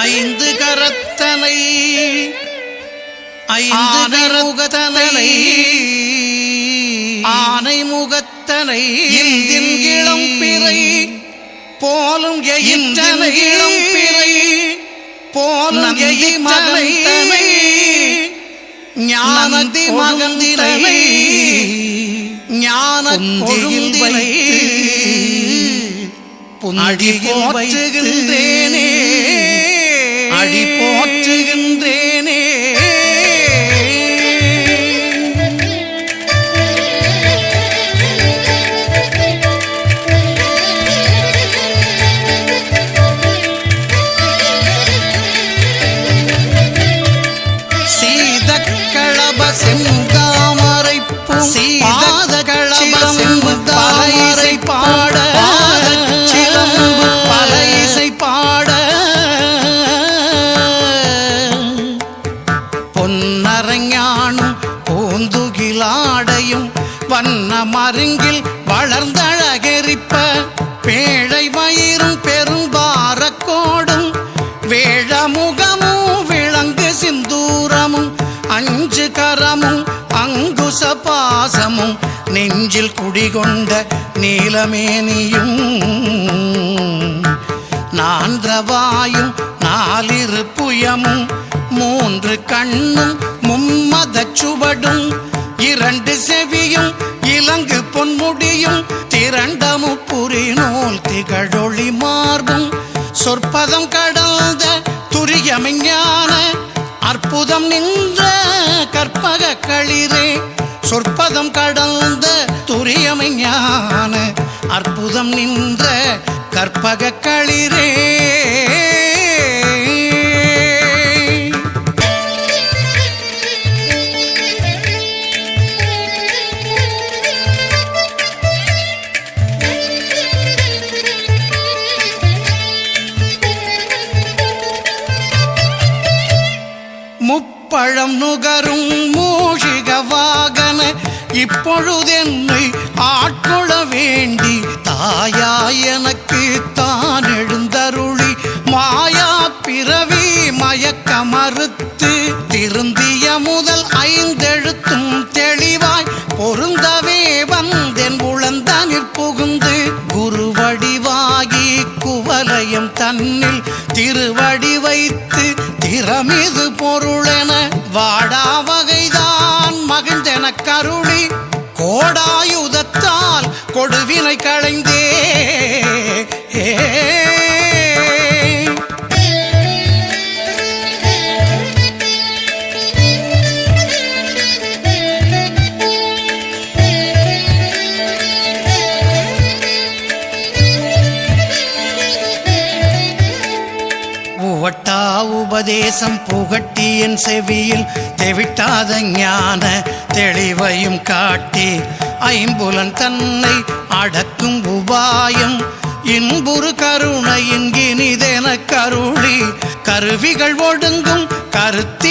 ஐந்து கரத்தனை ஐந்து முகத்தனை ஆனை முகத்தனை இந்தின் இளம் பிறை போலும் எயிற்றனை இளம் பிறை போலும் மகனை ஞானந்தி மகந்தினை ஞான கொழுந்தினை அடி போற்றுகின்றேனே அடி போற்றுகின்றேனே. சீதக்களப செந்தாமரை சீதக்களப செந்தாமரை பாட பலைசை பாட பொன்னரஞானும் பூந்துகிலாடையும் வண்ண மருங்கில் வளர்ந்தழகெரிப்ப பேழை மயிரும் பெரும்பாரக்கோடும் வேழமுகமும் விளங்கு சிந்தூரமும் அஞ்சு கரமும் அங்குச பாசமும் நெஞ்சில் குடிகொண்ட நீலமேனியும் நான்றவாயும் நாலிரு புயமும் மூன்று கண்ணும் மும்மதச் சுவடும் இரண்டு செவியும் இலங்கு பொன்முடியும் திரண்டமு புரிநூல் திகழொளி மார்பும் சொற்பதம் கடந்த துரியமெஞ்ஞான அற்புதம் நின்ற கற்பக களிரே சொற்பதம் கடந்த துரியமெஞ்ஞான அற்புதம் நின்ற கற்பக களிரே. முப்பழம் நுகரும் மூஷிக வாகன இப்பொழுதென்னை ஆட்கொள்ள வேண்டி தாயாய் எனக்கு தான் எழுந்தருளி மாயா பிறவி மயக்க மறுத்து திருந்திய முதல் ஐந்தெழுத்தும் தெளிவாய் பொருந்தவே வந்தென் உளந்தனிற் புகுந்து குருவடிவாகி குவலயம் தன்னில் திருவடி வைத்து திறமிது பொருளென வாடா வகைதான் மகிழ்ந்தென கருளி கோடாயுதத்தால் கொடுவினை களைந்தே. உவட்டா உபதேசம் புகட்டி என் செவியில் தெவிட்டாத ஞான தெளிவையும் காட்டி ஐம்புலன் தன்னை அடக்கும் உபாயம் இன்புறு கருணையின் இனிதென கருளி கருவிகள் ஒடுங்கும் கருத்தி